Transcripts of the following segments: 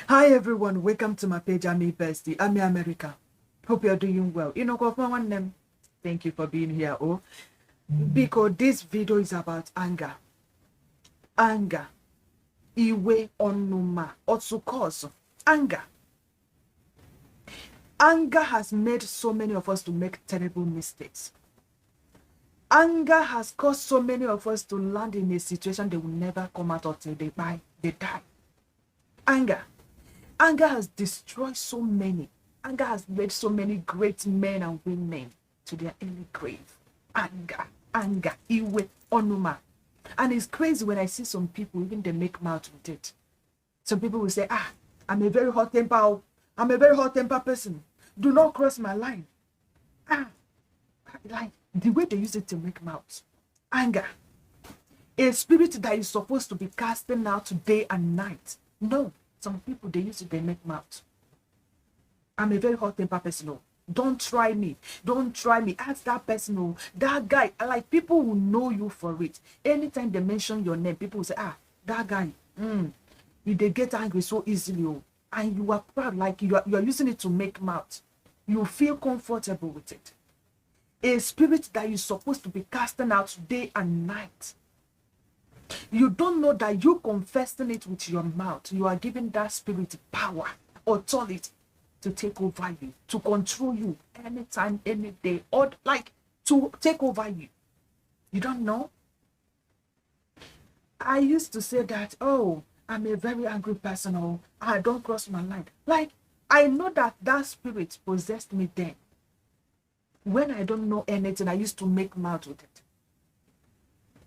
Hi everyone, welcome to my page. I'm Bestie. I'm America. Hope you're doing well. You know, go for one name. Thank you for being here. Oh, because this video is about anger. Anger. Iwe onuma. Otsukoso. Anger. Anger has made so many of us to make terrible mistakes. Anger has caused so many of us to land in a situation they will never come out until they die. Anger. Anger has destroyed so many. Anger has led so many great men and women to their early grave. Anger, iwe, onuma. And it's crazy when I see some people, even they make mouth with it. Some people will say, I'm a very hot temper. I'm a very hot temper person. Do not cross my line. Like the way they use it to make mouth. Anger. A spirit that is supposed to be casting out day and night. No. Some people, they use it, they make mouth. I'm a very hot temper person. Oh. Don't try me. Don't try me. Ask that person. Oh, that guy. Like, people will know you for it. Anytime they mention your name, people will say, that guy. They get angry so easily. Oh. And you are proud, like you are using it to make mouth. You feel comfortable with it. A spirit that you're supposed to be casting out day and night. You don't know that you confessing it with your mouth. You are giving that spirit power, authority to take over you, to control you anytime, any day, or like to take over you. You don't know? I used to say that, I'm a very angry person, I don't cross my line. Like, I know that spirit possessed me then. When I don't know anything, I used to make mouth with it.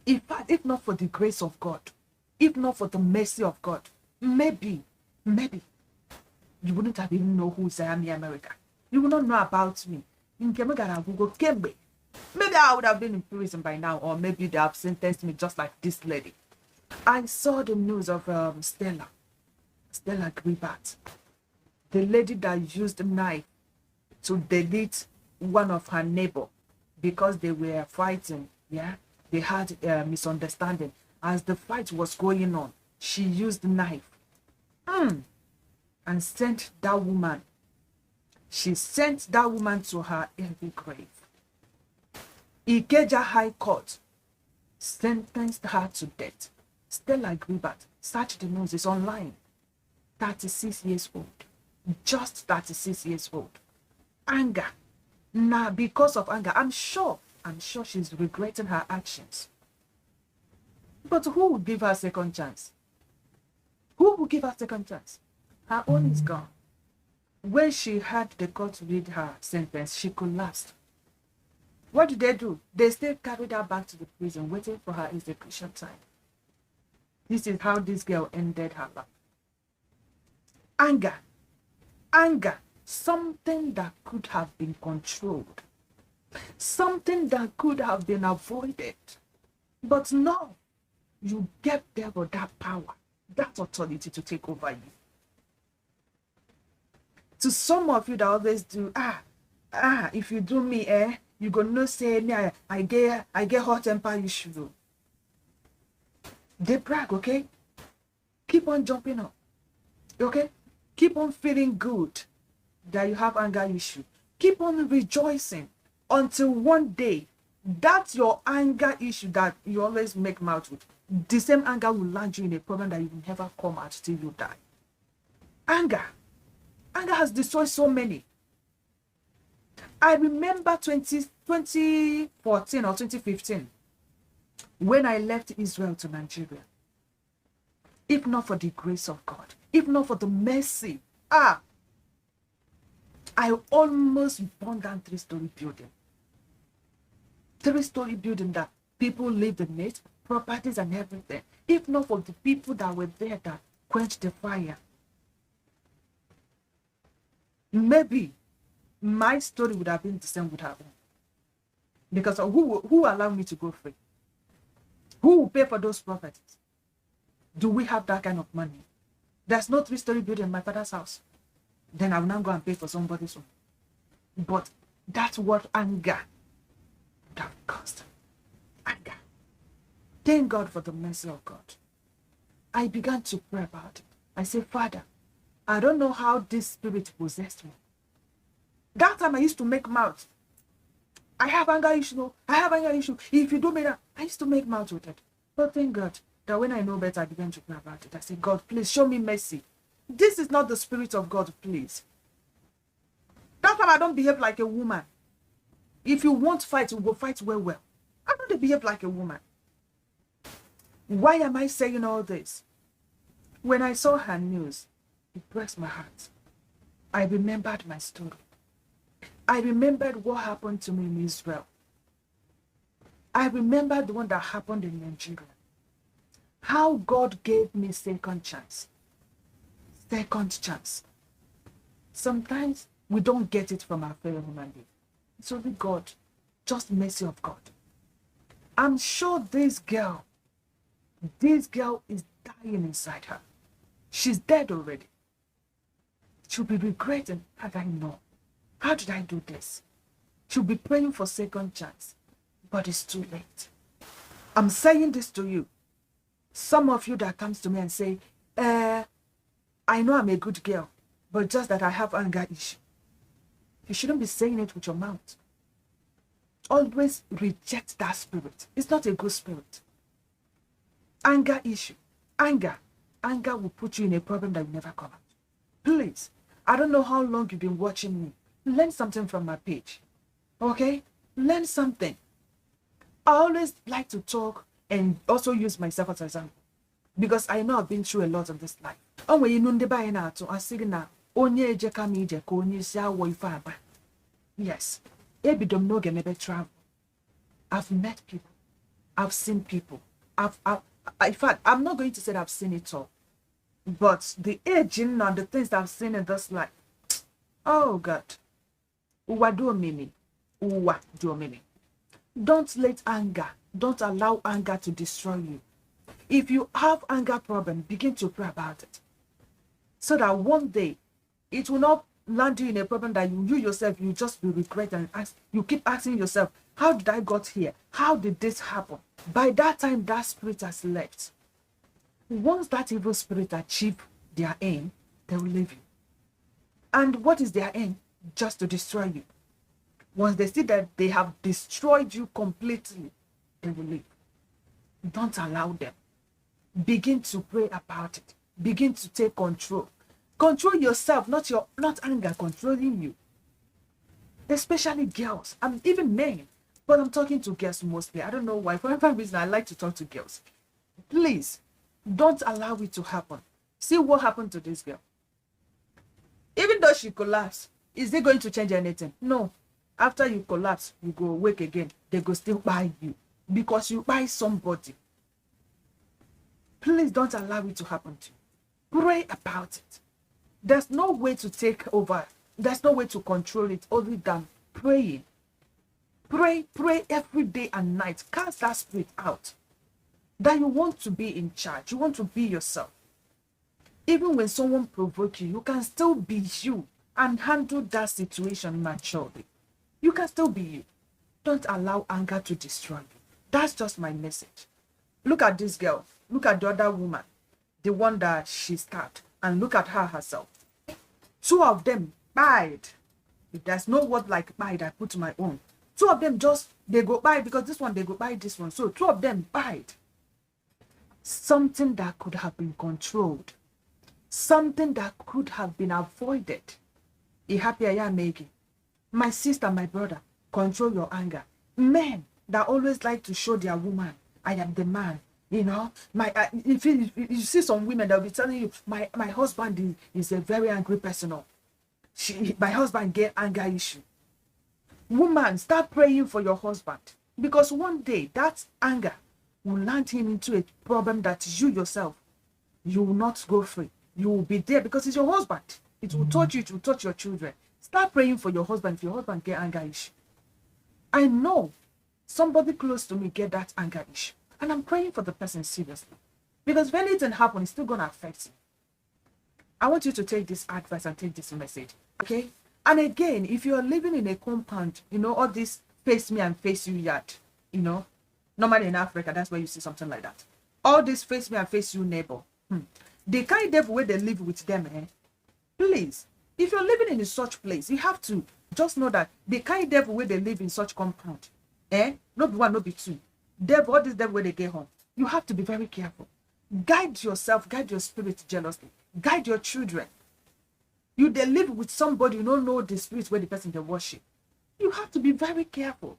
If not for the grace of God, if not for the mercy of God, maybe you wouldn't have even know who I am in America. You would not know about me. Maybe I would have been in prison by now, or maybe they have sentenced me just like this lady. I saw the news of Stella Gilbert, the lady that used a knife to delete one of her neighbor because they were fighting. Yeah. They had a misunderstanding. As the fight was going on, she used the knife and sent that woman. She sent that woman to her early grave. Ikeja High Court sentenced her to death. Stella Gilbert, search the news, it's online. 36 years old. Just 36 years old. Anger. Now, because of anger, I'm sure she's regretting her actions. But who will give her a second chance? Who will give her a second chance? Her own is gone. When she had the court read her sentence, she collapsed. What did they do? They still carried her back to the prison, waiting for her execution time. This is how this girl ended her life. Anger. Something that could have been controlled. Something that could have been avoided. But no, you get devil that power, that authority to take over you. To some of you that always do, if you do me, you gonna say me, I get hot temper issue. They brag, okay? Keep on jumping up. Okay? Keep on feeling good that you have anger issue. Keep on rejoicing. Until one day, that's your anger issue that you always make mouth with. The same anger will land you in a problem that you will never come out till you die. Anger has destroyed so many. I remember 2014 or 2015 when I left Israel to Nigeria. If not for the grace of God, if not for the mercy, I almost burned down 3-story building. 3-story building that people lived in it, properties and everything. If not for the people that were there that quenched the fire, maybe my story would have been the same would happen. Because who allowed me to go free? Who will pay for those properties? Do we have that kind of money? There's no 3-story building in my father's house. Then I will now go and pay for somebody's home. But that's what anger that caused. Anger. Thank God for the mercy of God. I began to pray about it. I said, Father, I don't know how this spirit possessed me. That time I used to make mouth. I have anger issue. No, I have anger issue. If you do me that, I used to make mouth with it. But thank God that when I know better, I began to pray about it. I said, God, please show me mercy. This is not the spirit of God, please. That time I don't behave like a woman. If you want to fight, you go fight well. I don't behave like a woman. Why am I saying all this? When I saw her news, it breaks my heart. I remembered my story. I remembered what happened to me in Israel. I remembered the one that happened in Nigeria. How God gave me second chance. Second chance. Sometimes we don't get it from our fellow human being. It's only God. Just mercy of God. I'm sure this girl is dying inside her. She's dead already. She'll be regretting, had I known. How did I do this? She'll be praying for second chance. But it's too late. I'm saying this to you. Some of you that comes to me and say, I know I'm a good girl, but just that I have anger issue. You shouldn't be saying it with your mouth. Always reject that spirit. It's not a good spirit. Anger issue. Anger will put you in a problem that will never come out. Please, I don't know how long you've been watching me. Learn something from my page. Okay? Learn something. I always like to talk and also use myself as an example. Because I know I've been through a lot of this life. And when you know the buy na to asigna onye eje kama ije ka onye si awo ife aba. Yes. Ebi dom no get maybe travel. I've met people. I've seen people. In fact, I'm not going to say that I've seen it all. But the aging and the things that I've seen in this life. Oh God. Uwa do mimi. Uwa do mimi. Don't let anger, don't allow anger to destroy you. If you have anger problem, begin to pray about it. So that one day, it will not land you in a problem that you yourself, you just be regretting and you keep asking yourself, how did I got here? How did this happen? By that time, that spirit has left. Once that evil spirit achieve their aim, they will leave you. And what is their aim? Just to destroy you. Once they see that they have destroyed you completely, they will leave. Don't allow them. Begin to pray about it. Begin to take control. Control yourself, not anger controlling you. Especially girls, and even men. But I'm talking to girls mostly. I don't know why. For whatever reason, I like to talk to girls. Please, don't allow it to happen. See what happened to this girl. Even though she collapsed, is it going to change anything? No. After you collapse, you go wake again. They go still buy you. Because you buy somebody. Please don't allow it to happen to you. Pray about it. There's no way to take over. There's no way to control it other than praying. Pray every day and night. Cast that spirit out. That you want to be in charge. You want to be yourself. Even when someone provokes you, you can still be you and handle that situation maturely. You can still be you. Don't allow anger to destroy you. That's just my message. Look at this girl. Look at the other woman. The one that she stabbed. And look at her herself. Two of them died. If there's no word like bite, I put my own. Two of them they go by because this one, they go by this one. So two of them bite. Something that could have been controlled. Something that could have been avoided. Happy I am making. My sister, my brother, control your anger. Men that always like to show their woman, I am the man. You know, if you see some women that will be telling you, my husband is a very angry person. Or my husband get anger issue. Woman, start praying for your husband. Because one day, that anger will land him into a problem that you yourself, you will not go free. You will be there because it's your husband. It will touch you, it will touch your children. Start praying for your husband if your husband get anger issue. I know somebody close to me get that anger issue. And I'm praying for the person seriously. Because if anything happens, it's still going to affect you. I want you to take this advice and take this message. Okay? And again, if you are living in a compound, you know, all this face me and face you yard, you know, normally in Africa, that's where you see something like that. All this face me and face you neighbor. The kind devil where they live with them, please, if you're living in such place, you have to just know that the kind devil where they live in such compound, not be one, not be two. Devil, all this devil where they get home, you have to be very careful. Guide yourself, guide your spirit jealously, guide your children. You they live with somebody, you don't know the spirit where the person they worship. You have to be very careful.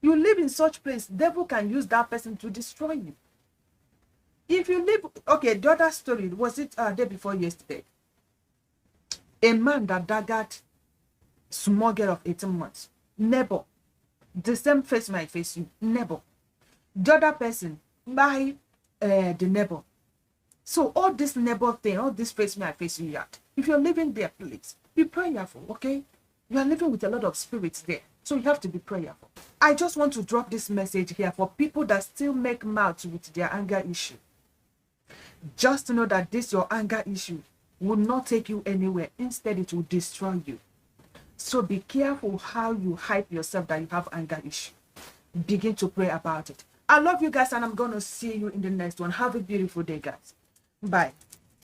You live in such place, devil can use that person to destroy you. If you live, okay, the other story, was it day before yesterday? A man that daggered small girl of 18 months. Neighbor. The same face might face you. Neighbor. The other person by the neighbor. So all this neighbor thing, all this face might face you yet. If you're living there, please be prayerful, okay? You are living with a lot of spirits there. So you have to be prayerful. I just want to drop this message here for people that still make mouth with their anger issue. Just to know that this your anger issue will not take you anywhere. Instead, it will destroy you. So be careful how you hype yourself that you have anger issue. Begin to pray about it. I love you guys, and I'm going to see you in the next one. Have a beautiful day, guys. Bye.